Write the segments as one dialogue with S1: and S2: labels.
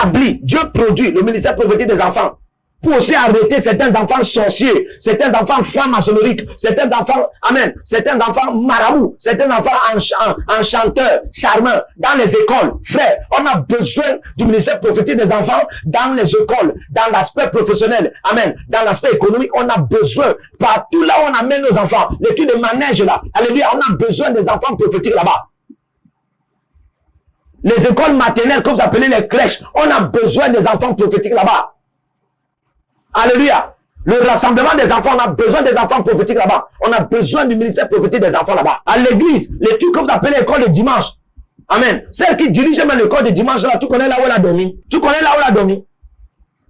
S1: établit, Dieu produit le ministère prophétique des enfants pour aussi arrêter certains enfants sorciers, certains enfants francs-maçonniques, certains enfants, amen, certains enfants marabouts, certains enfants enchanteurs, charmants, dans les écoles. Frère, on a besoin du ministère prophétique des enfants dans les écoles, dans l'aspect professionnel, amen, dans l'aspect économique, on a besoin, partout là où on amène nos enfants, l'étude de manège là, alléluia, on a besoin des enfants prophétiques là-bas. Les écoles maternelles, que vous appelez les crèches, on a besoin des enfants prophétiques là-bas. Alléluia. Le rassemblement des enfants, on a besoin des enfants prophétiques là-bas. On a besoin du ministère prophétique des enfants là-bas. À l'église, les trucs que vous appelez l'école de dimanche. Amen. Celle qui dirige même l'école de dimanche là, tu connais là où elle a dormi. Tu connais là où elle a dormi.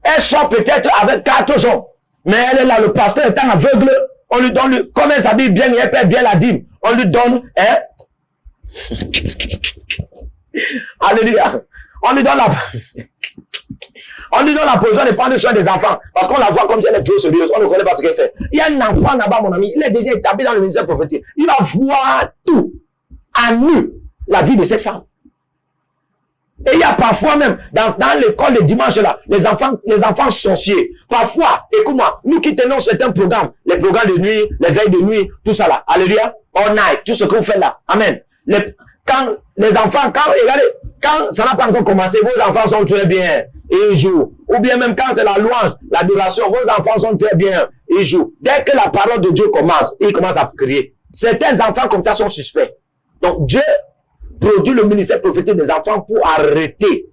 S1: Elle sort peut-être avec 4 ans. Mais elle est là, le pasteur étant aveugle, on lui donne, comme elle s'habille bien et elle paie bien la dîme, on lui donne, alléluia. On lui donne la position de prendre soin des enfants. Parce qu'on la voit comme si elle est trop sérieuse. On ne connaît pas ce qu'elle fait. Il y a un enfant là-bas, mon ami. Il est déjà établi dans le ministère prophétique. Il va voir tout à nu la vie de cette femme. Et il y a parfois même, dans l'école de dimanche là, les enfants sorciers. Parfois, écoute-moi, nous qui tenons certains programmes, les programmes de nuit, les veilles de nuit, tout ça là. Alléluia. All night, tout ce qu'on fait là. Amen. Quand les enfants, regardez, quand ça n'a pas encore commencé, vos enfants sont très bien, et ils jouent. Ou bien même quand c'est la louange, l'adoration, vos enfants sont très bien, ils jouent. Dès que la parole de Dieu commence, ils commencent à crier. Certains enfants comme ça sont suspects. Donc Dieu produit le ministère prophétique des enfants pour arrêter,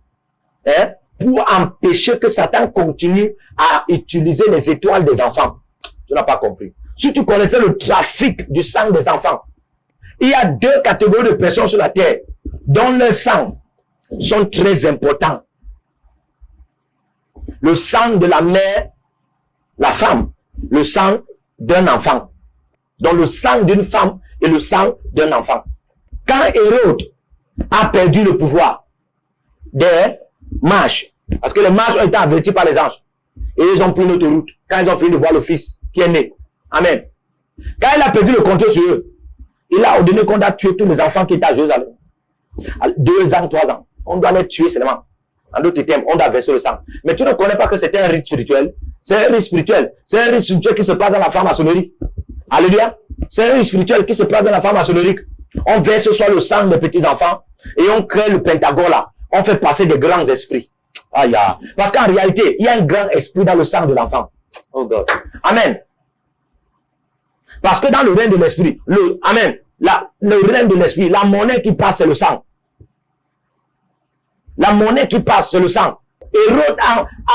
S1: pour empêcher que Satan continue à utiliser les étoiles des enfants. Tu n'as pas compris. Si tu connaissais le trafic du sang des enfants, il y a 2 catégories de personnes sur la terre dont le sang sont très importants. Le sang de la mère, la femme, le sang d'un enfant. Donc le sang d'une femme et le sang d'un enfant. Quand Hérode a perdu le pouvoir des mages, parce que les mages ont été avertis par les anges, et ils ont pris une autre route, quand ils ont fini de voir le fils qui est né. Amen. Quand il a perdu le contrôle sur eux, il a ordonné qu'on doit tuer tous les enfants qui étaient à Jérusalem. 2 ans, 3 ans. On doit les tuer seulement. En d'autres termes, on doit verser le sang. Mais tu ne connais pas que c'est un rite spirituel. C'est un rite spirituel. C'est un rite spirituel qui se passe dans la franc-maçonnerie. Alléluia. C'est un rite spirituel qui se passe dans la franc-maçonnerie. On verse soit le sang des petits enfants et on crée le pentagone là. On fait passer des grands esprits. Aïe. Parce qu'en réalité, il y a un grand esprit dans le sang de l'enfant. Oh God. Amen. Parce que dans le règne de l'esprit, amen, le règne de l'esprit, la monnaie qui passe, c'est le sang. La monnaie qui passe, c'est le sang. Hérode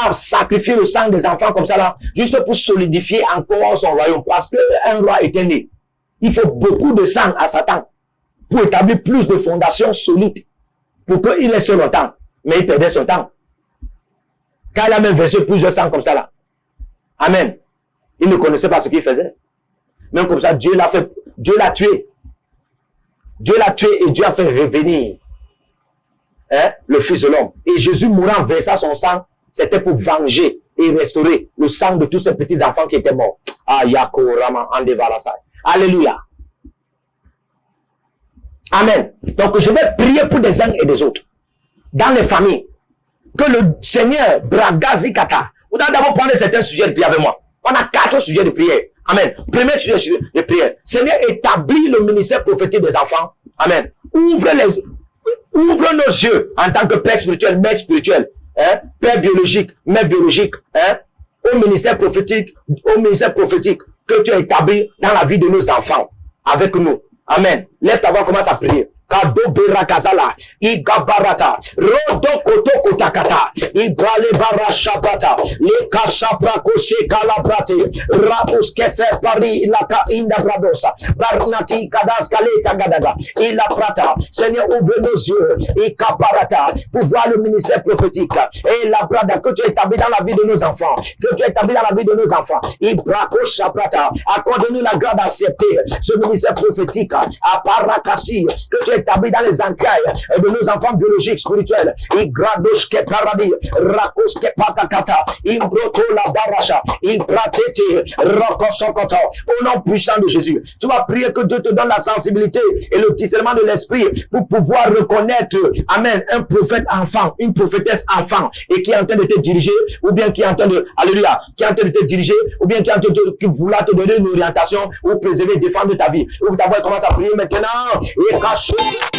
S1: a sacrifié le sang des enfants comme ça là, juste pour solidifier encore son royaume. Parce qu'un roi était né. Il faut beaucoup de sang à Satan pour établir plus de fondations solides pour qu'il reste longtemps. Mais il perdait son temps. Quand il a même versé plusieurs sangs comme ça là. Amen. Il ne connaissait pas ce qu'il faisait. Même comme ça, Dieu l'a fait, Dieu l'a tué. Dieu l'a tué et Dieu a fait revenir le Fils de l'homme. Et Jésus mourant versa son sang, c'était pour venger et restaurer le sang de tous ces petits enfants qui étaient morts. Alléluia. Amen. Donc je vais prier pour des uns et des autres. Dans les familles. Que le Seigneur Bragazikata. Vous allez d'abord prendre certains sujets de prière avec moi. On a 4 sujets de prière. Amen. Premier sujet de prière. Seigneur, établis le ministère prophétique des enfants. Amen. Ouvre nos yeux en tant que père spirituel, mère spirituelle, père biologique, mère biologique, au ministère prophétique que tu as établi dans la vie de nos enfants, avec nous. Amen. Lève ta voix, commence à prier. Kado berakazala, igabarata, rodo koto kotakata, ibrale barashabata, le kasapra koshe kalabrate, rabus kefer pari ilaka inda bradosa, barnati kadas kaleta gadaga, ila prata. Seigneur, ouvre nos yeux, ikabarata, pour voir le ministère prophétique, et la brada que tu as établi dans la vie de nos enfants, ibrako shabrata, accorde-nous la grâce d'accepter ce ministère prophétique, à parakasi, que tu as établi dans les entrailles de nos enfants biologiques, spirituels. Igrados ke paradis, rakos ke patakata, imbroto la barasha, impratete, rokosokoto. Au nom puissant de Jésus, tu vas prier que Dieu te donne la sensibilité et le discernement de l'esprit pour pouvoir reconnaître, amen, un prophète enfant, une prophétesse enfant, et qui est en train de te diriger, ou bien qui est en train de, alléluia, qui est en train de te diriger, ou bien qui est en train de vouloir te donner une orientation, ou préserver, défendre ta vie. Ouvre ta voix et commence à prier maintenant, et cacher.